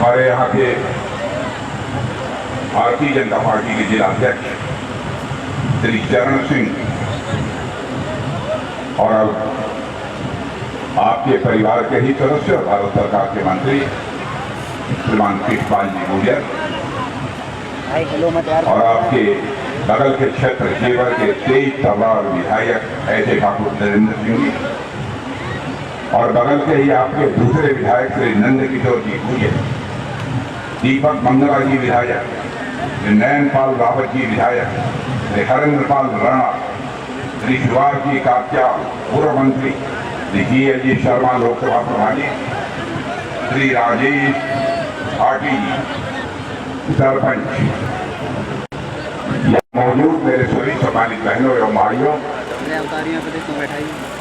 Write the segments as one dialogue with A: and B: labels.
A: हमारे यहाँ के भारतीय जनता पार्टी के जिला अध्यक्ष श्री चरण सिंह और अब आपके परिवार के ही सदस्य और भारत सरकार के मंत्री श्रीमान कृष्णपाल जी गुर्जर और आपके बगल के क्षेत्र जेवर के तेज तर्रार विधायक ऐसे ठाकुर नरेंद्र सिंह जी और बगल के ही आपके दूसरे विधायक श्री नंद किशोर जी गुर्जर, दीपक मंगला जी विधायक, नयनपाल रावत जी विधायक, श्री हरेंद्रपाल राणा, श्री शिवाज जी कात्या पूर्व मंत्री, श्री जी शर्मा लोकसभा प्रभारी, श्री राजेश भाटी सरपंच, मौजूद मेरे सभी सम्मानित बहनों एवं भाइयों,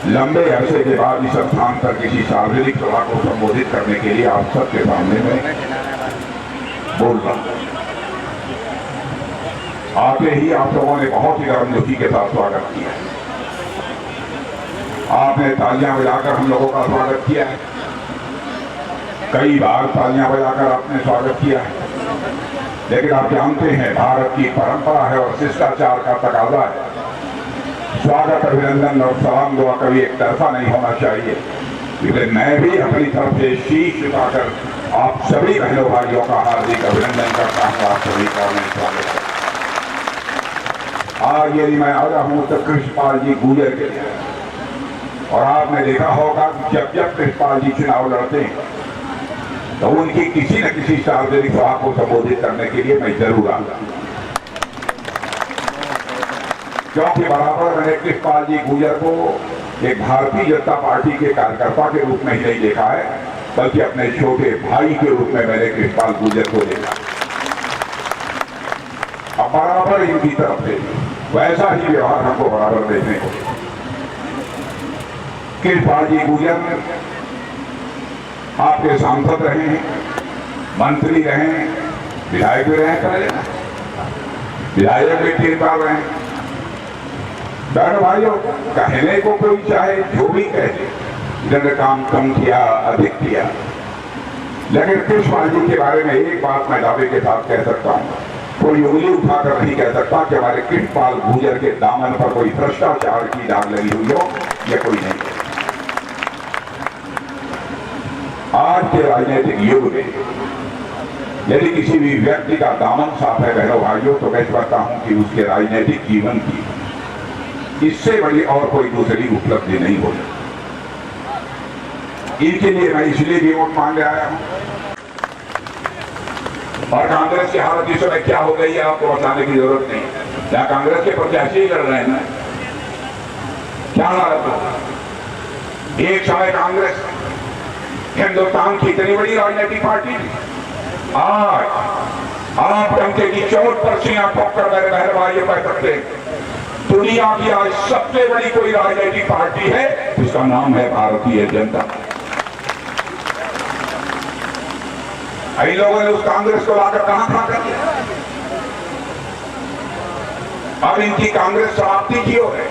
A: लंबे अरसे के बाद इस स्थान पर किसी सार्वजनिक सभा को संबोधित करने के लिए आप सबके सामने में बोल रहा हूं। आते ही आप लोगों ने बहुत ही गर्मजोशी के साथ स्वागत किया। आपने तालियां बजाकर हम लोगों का स्वागत किया है, कई बार तालियां बजाकर आपने स्वागत किया है, लेकिन आप जानते हैं भारत की परंपरा है और शिष्टाचार का तकाजा है। स्वागत, अभिनंदन और सलाम दुआ कभी एक तरफा नहीं होना चाहिए। इसलिए मैं भी अपनी तरफ से शीश झुकाकर आप सभी बहनों भाइयों का हार्दिक अभिनंदन करता हूँ। आप सभी का मैं स्वागत करता हूँ। आज यदि मैं आया हूँ तो कृष्णपाल जी गुर्जर के लिए, और आपने देखा होगा कि जब जब कृष्णपाल जी चुनाव लड़ते हैं तो उनकी किसी न किसी सार्वजनिक सभा को संबोधित करने के लिए मैं जरूर आता हूं, क्योंकि बराबर मैंने कृष्णपाल जी गुर्जर को एक भारतीय जनता पार्टी के कार्यकर्ता के रूप में ही नहीं देखा है, बल्कि अपने छोटे भाई के रूप में मैंने कृष्णपाल गुर्जर को देखा। अब बराबर इनकी तरफ से वैसा ही व्यवहार हमको बराबर देखने को। कृष्णपाल जी गुर्जर आपके सांसद रहे हैं, मंत्री रहे हैं, विधायक भी रहे, विधायक भी 3 बार रहे। बहनों भाइयों, कहने को कोई चाहे जो भी कहे, इन्होंने काम कम किया अधिक किया, लेकिन कृष्णपाल जी के बारे में एक बात मैं दावे के साथ कह सकता हूँ, कोई उंगली उठाकर नहीं कह सकता कि हमारे कृष्णपाल गुर्जर के दामन पर कोई भ्रष्टाचार की दाग लगी हुई हो, या कोई नहीं। आज के राजनीतिक युग में यदि किसी भी व्यक्ति का दामन साफ है बहनों भाइयों, तो मैं समझता हूं कि उसके राजनीतिक जीवन की इससे बड़ी और कोई दूसरी उपलब्धि नहीं होगी। इनके लिए मैं इसलिए भी वोट मांगने आया हूं। और कांग्रेस की हालत इस समय क्या हो गई है आपको बताने की जरूरत नहीं। क्या कांग्रेस के प्रत्याशी लड़ रहे हैं ना, क्या हालत हो। एक समय कांग्रेस हिंदुस्तान की इतनी बड़ी राजनीतिक पार्टी, आज आप डंके की चोट पर सीना ठोककर मेरे बहन भाइयों कह सकते हैं दुनिया की आज सबसे बड़ी कोई राजनीतिक पार्टी है, उसका नाम है भारतीय जनता। इन लोगों ने उस कांग्रेस को लाकर कहां खड़ा कर दिया। अब इनकी कांग्रेस समाप्ति की ओर है।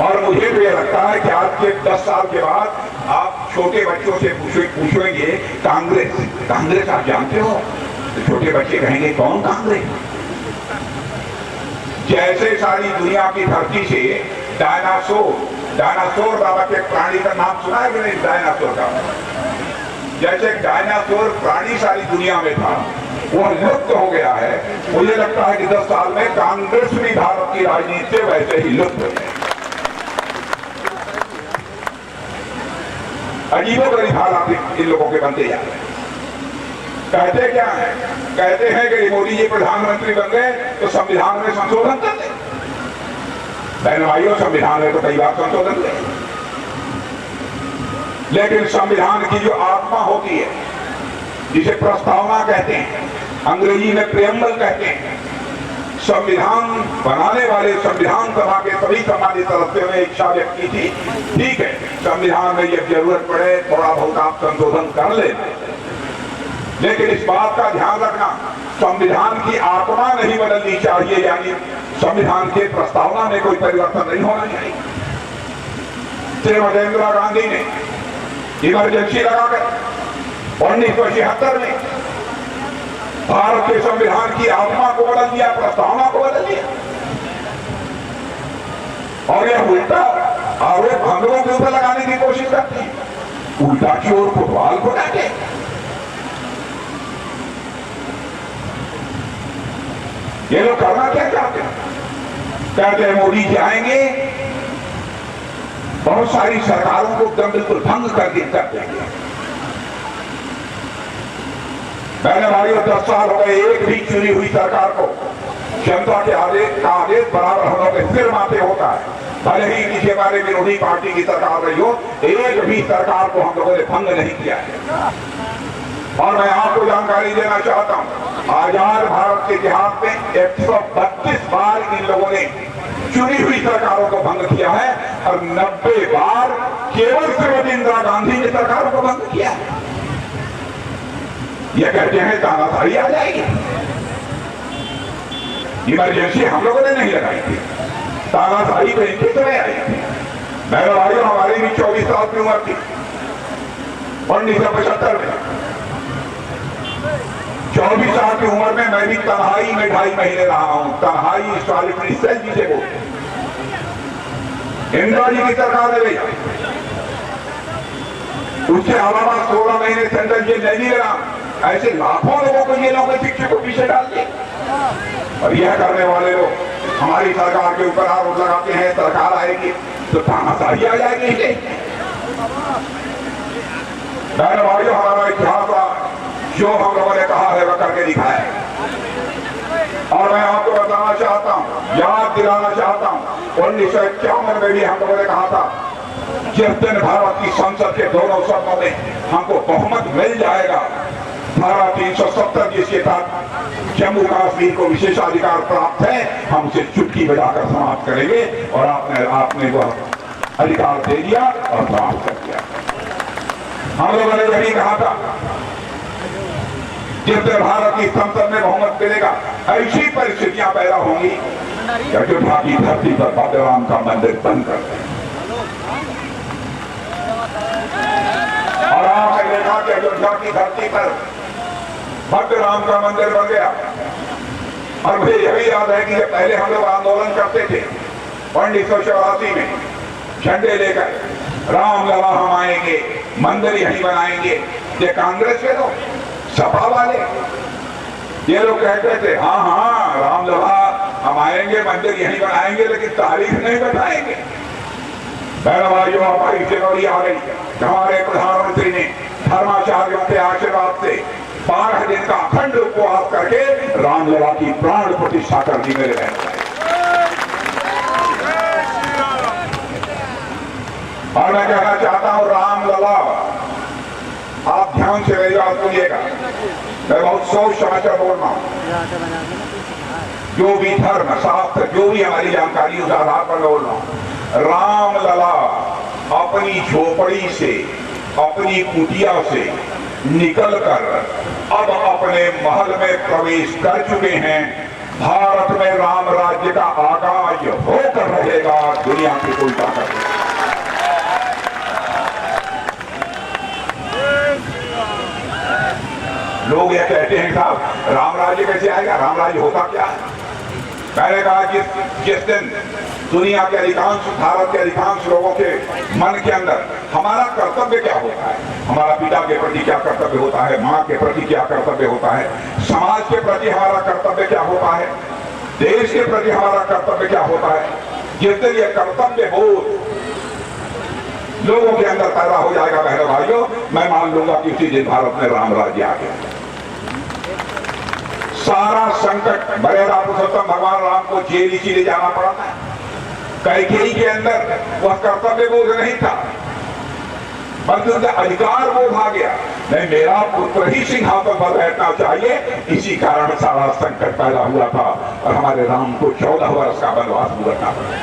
A: और मुझे तो यह लगता है कि आज के 10 साल के बाद आप छोटे बच्चों से पूछेंगे कांग्रेस आप जानते हो, तो छोटे बच्चे कहेंगे कौन कांग्रेस। जैसे सारी दुनिया की धरती से डायनासोर नामक एक प्राणी का नाम सुना है कि नहीं, डायनासोर का। जैसे डायनासोर प्राणी सारी दुनिया में था, वो लुप्त हो गया है। मुझे लगता है कि 10 साल में कांग्रेस भी भारत की राजनीति से वैसे ही लुप्त हो गई। अजीबोगरीब हालात इन लोगों के बनते जा रहे हैं। कहते क्या है, कहते हैं कि मोदी जी प्रधानमंत्री बन गए तो संविधान में संशोधन कर दे। बहन भाइयों, संविधान में तो कई बार संशोधन दे, लेकिन संविधान की जो आत्मा होती है, जिसे प्रस्तावना कहते हैं, अंग्रेजी में प्रेम्बल कहते हैं, संविधान बनाने वाले संविधान सभा के सभी सम्मानित सदस्यों ने इच्छा व्यक्त की थी, ठीक है संविधान में यह जरूरत पड़े थोड़ा बहुत आप संशोधन कर लेना, लेकिन इस बात का ध्यान रखना संविधान की आत्मा नहीं बदलनी चाहिए, यानी संविधान के प्रस्तावना में कोई परिवर्तन नहीं होना चाहिए। श्रीमती इंदिरा गांधी ने इमरजेंसी लगाकर 1976 में भारत के संविधान की आत्मा को बदल दिया, प्रस्तावना को बदल दिया। और यह उल्टा आरोप हम लोगों के ऊपर लगाने की कोशिश करते हैं, उल्टा चोर फुटबॉल को डांटे। ये लोग करना क्या चाहते हैं? कहते हैं मोदी जी आएंगे, बहुत सारी सरकारों को एकदम बिल्कुल भंग कर देंगे। मैंने भाइयों 10 साल हो गए, एक भी चुनी हुई सरकार को जनता के आदेश बराबर हम लोग के सिर माथे होता है। भले ही किसी हमारे विरोधी पार्टी की सरकार रही हो, एक भी सरकार को हम लोगों ने भंग नहीं किया है। और मैं आपको जानकारी देना चाहता हूं, आजाद भारत के इतिहास में 132 बार इन लोगों ने चुनी हुई सरकारों को भंग किया है और 90 बार केवल श्रीमती इंदिरा गांधी की सरकारों को भंग किया है। ये कहते हैं तानाशाही आ जाएगी। इमरजेंसी हम लोगों ने नहीं लगाई थी, तानाशाही तो इनके समय आई थी। मेरे भाइयों, हमारी भी 24 साल की उम्र थी 1975 में। 24 साल की उम्र में मैं भी तन्हाई में 2.5 महीने रहा हूं। तन्हाई सॉलिटरी सेल जिसे बोलते, इंदिरा जी की सरकार ने भेजा। उसके अलावा 16 महीने सेंट्रल जेल नहीं रहा। ऐसे लाखों लोगों को ये लोग शिक्षक को पीछे डाल दिए। और यह करने वाले लोग हमारी सरकार के ऊपर आरोप लगाते हैं, सरकार आएगी तो तानाशाही आ जाएगी। बहनों भाइयों, हमारा इतिहास जो हम लोगों ने कहा है वह करके दिखाया। और मैं आपको बताना चाहता हूं, याद दिलाना चाहता हूं, 1951 में भी हम लोगों ने कहा था, जिस दिन भारत की संसद के दोनों सदनों में हमको बहुमत मिल जाएगा, धारा 370 जिसके तहत जम्मू कश्मीर को विशेषाधिकार प्राप्त है, हम उसे चुटकी बजाकर समाप्त करेंगे। और आपने वह अधिकार दे दिया और समाप्त कर दिया। हम लोगों ने यही कहा था, जिस दिन भारत की संसद में बहुमत मिलेगा, ऐसी परिस्थितियां पैदा होंगी कि अयोध्या की धरती पर भव्य राम का मंदिर बंद कर दें। और आपने देखा कि अयोध्या की धरती पर भव्य राम का मंदिर बन गया। और मुझे यही याद है कि पहले हम लोग आंदोलन करते थे 1984 में, झंडे लेकर, रामलला हम आएंगे, मंदिर यहीं बनाएंगे। ये कांग्रेस के लोग, सपा वाले, ये लोग कहते थे हाँ हाँ रामलला हम आएंगे, मंदिर यहीं बनाएंगे, लेकिन तारीख नहीं बताएंगे। भाइयों, हमारी जनवरी आ गई, हमारे प्रधानमंत्री ने धर्माचार्यों के आशीर्वाद से 12 दिन का अखंड उपवास करके रामलला की प्राण प्रतिष्ठा कर दी। मेरे बहन, और मैं कहना चाहता हूं, रामलला, आप ध्यान से मेरी बात सुनिएगा, मैं बहुत सोच समझ कर बोल रहा हूं। जो भी धर्म शास्त्र, जो भी हमारी जानकारी उस आधार पर बोल रहा हूं। रामलला अपनी झोपड़ी से, अपनी कुटिया से निकलकर अब अपने महल में प्रवेश कर चुके हैं। भारत में राम राज्य का आगाज होकर रहेगा, दुनिया की कोई ताकत नहीं। लोग ये कहते हैं साहब राम राज्य कैसे आएगा, राम राज्य होता क्या है? मैंने कहा जिस दिन दुनिया के अधिकांश, भारत के अधिकांश लोगों के मन के अंदर हमारा कर्तव्य क्या होता है, हमारा पिता के प्रति क्या कर्तव्य होता है, माँ के प्रति क्या कर्तव्य होता है, समाज के प्रति हमारा कर्तव्य क्या होता है, देश के प्रति हमारा कर्तव्य क्या होता है, जिस दिन ये कर्तव्य बोध लोगों के अंदर पैदा हो जाएगा, बहनों भाइयों, मैं मान लूंगा कि उसी दिन भारत में राम राज्य आ गया। सारा संकट मर्यादा पुरुषोत्तम भगवान राम को जेल इसीलिए जाना पड़ा था। कैकेयी के अंदर वह कर्तव्य बोध नहीं था, बल्कि उनका अधिकार बोध आ गया, नहीं मेरा पुत्र ही सिंहासन पर बैठना चाहिए। इसी कारण सारा संकट पैदा हुआ था और हमारे राम को 14 वर्ष का वनवास भुगतना पड़ा।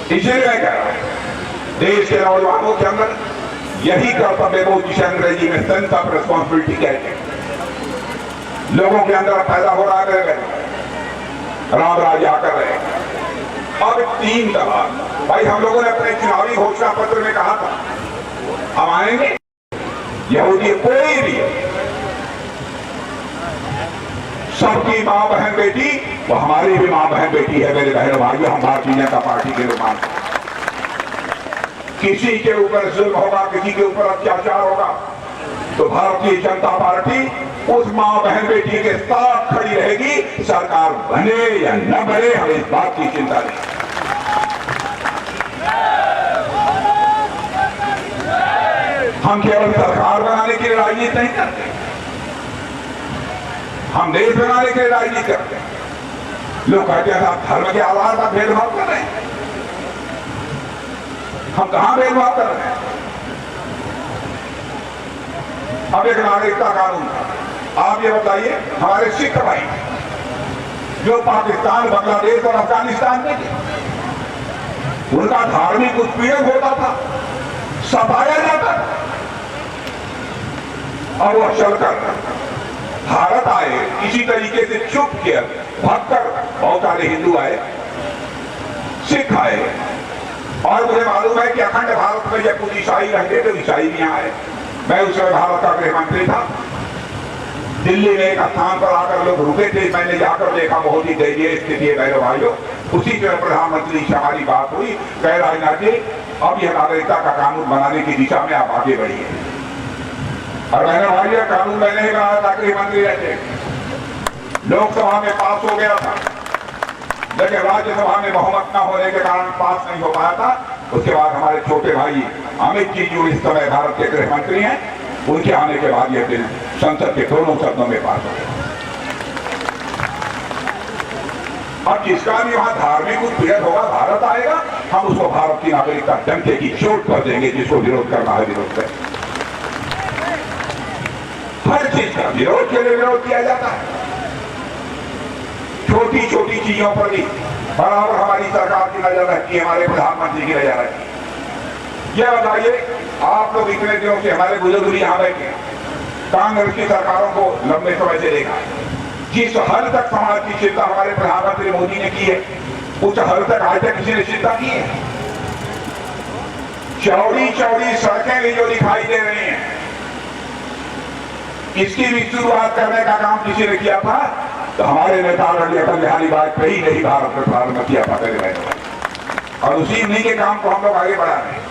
A: इसीलिए मैं कह रहा हूं, देश के नौजवानों के अंदर यही कर्तव्य बोध, जिसे अंग्रेजी में सेंस ऑफ रिस्पॉन्सिबिलिटी कहते हैं, लोगों के अंदर पैदा हो रहा है। राम राज्य आकर रहे। अब 3 तलाक, भाई हम लोगों ने अपने चुनावी घोषणा पत्र में कहा था हम आएंगे, यहूदी कोई भी, सबकी मां बहन बेटी, वो हमारी भी मां बहन बेटी है। मेरे बहनों भाइयों, हम भारतीय जनता पार्टी के लोग मानते हैं। किसी के ऊपर जुल्म होगा, किसी के ऊपर अत्याचार होगा, तो भारतीय जनता पार्टी उस मां बहन बेटी के साथ खड़ी रहेगी। सरकार बने या न बने, हमें इस बात की चिंता नहीं। हम केवल सरकार बनाने की राजनीति नहीं करते, हम देश बनाने के लिए राजनीति करते हैं। लोग कहते हैं आप धर्म के आधार पर भेदभाव कर रहे हैं। हम कहां भेदभाव कर रहे हैं? अब एक नागरिकता कानून, आप ये बताइए, हमारे सिख भाई जो पाकिस्तान, बांग्लादेश और अफगानिस्तान में थे, उनका धार्मिक उत्पीड़न होता था, सताया जाता था, और वह चलकर भारत आए, किसी तरीके से चुप किया, भागकर बहुत सारे हिंदू आए, सिख आए, और मुझे मालूम है कि अखंड भारत में जब कुछ ईसाई रहते तो ईसाई भी यहाँ आए। मैं उस समय भारत का गृह मंत्री था। दिल्ली में एक स्थान पर आकर लोग रुके थे, मैंने जाकर देखा बहुत ही दयनीय स्थिति है मेरे भाइयों। उसी समय प्रधानमंत्री से हमारी बात हुई, कह राजनाथ जी अब यह नागरिकता का कानून बनाने की दिशा में आप आगे बढ़िए। और मैंने भाइयों, कानून मैंने ही बनाया था, गृह मंत्री रहते, लोकसभा में पास हो गया था, लेकिन राज्यसभा में बहुमत न होने के कारण पास नहीं हो पाया था। उसके बाद हमारे छोटे भाई अमित जी जो इस समय भारत के गृह मंत्री हैं, उनके आने के बाद यह बिल संसद के दोनों सदनों में पास हो गया। अब जिसका भी वहां धार्मिक उत्पीड़न होगा, भारत आएगा, हम उसको भारत की नागरिकता डंके की चोट कर देंगे। जिसको विरोध करना है विरोध करें। हर चीज का विरोध के लिए विरोध किया जाता है। छोटी छोटी चीजों पर भी बराबर हमारी सरकार की नजर रहती है, हमारे प्रधानमंत्री की नजर रहती है। यह बताइए, आप लोग इतने दिनों से, हमारे बुजुर्ग भी यहाँ बैठे, कांग्रेस की सरकारों को लंबे समय से देखा, जिस हद तक समाज की चिंता हमारे प्रधानमंत्री मोदी ने की है, उस हद तक आज तक किसी ने चिंता की है? चौड़ी चौड़ी सड़कें भी जो दिखाई दे रही हैं, इसकी भी शुरुआत करने का काम किसी ने किया था? तो हमारे नेता अटल बिहारी वाजपेयी ने ही भारत में प्रारंभ किया था मेरे भाई। और उसी नहीं के काम को हम लोग आगे बढ़ा रहे हैं।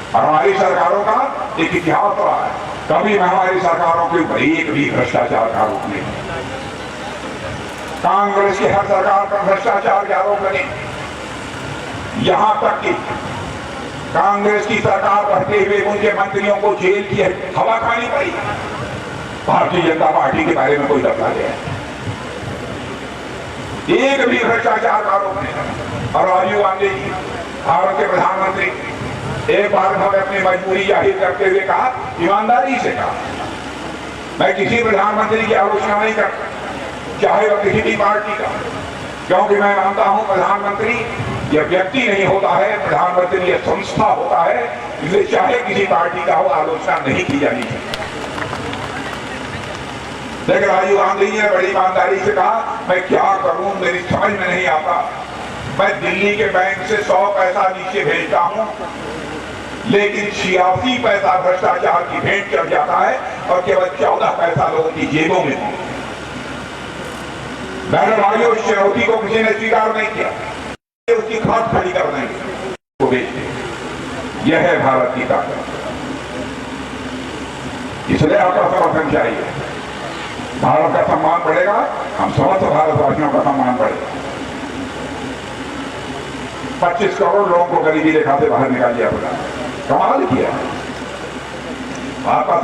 A: और हमारी सरकारों का एक इतिहास रहा है, कभी हमारी सरकारों के ऊपर एक भी भ्रष्टाचार का आरोप नहीं। कांग्रेस की हर सरकार पर भ्रष्टाचार के आरोप लगे, यहां तक कि कांग्रेस की सरकार रहते हुए उनके मंत्रियों को जेल की हवा खानी पड़ी। भारतीय जनता पार्टी के बारे में कोई दफा गया, एक भी भ्रष्टाचार का आरोप नहीं। और राजीव गांधी जी, भारत के प्रधानमंत्री, एक बार उन्होंने अपनी मजबूरी जाहिर करते हुए कहा, ईमानदारी से कहा, मैं किसी प्रधानमंत्री की आलोचना नहीं करता, चाहे वह किसी भी पार्टी का, क्योंकि मैं मानता हूं प्रधानमंत्री यह व्यक्ति नहीं होता है, प्रधानमंत्री यह संस्था होता है, इसलिए चाहे किसी पार्टी का हो, आलोचना नहीं की जानी चाहिए। लेकिन राजीव गांधी जी ने बड़ी ईमानदारी से कहा, मैं क्या करूं, मेरी समझ में नहीं आता, मैं दिल्ली के बैंक से 100 पैसा नीचे भेजता हूं, लेकिन 86 पैसा भ्रष्टाचार की भेंट चढ़ जाता है और केवल 14 पैसा लोगों की जेबों में। बहनों भाइयों, उस चुनौती को किसी ने स्वीकार नहीं किया, उसकी खाद खड़ी कर देंगे, वो बेच देंगे। यह है भारत की ताकत। इसलिए आपका समर्थन चाहिए। भारत का सम्मान बढ़ेगा, हम समस्त भारतवासियों का सम्मान बढ़ेगा। 25 करोड़ लोगों को गरीबी रेखा से बाहर निकाल दिया, कमाल किया आपका।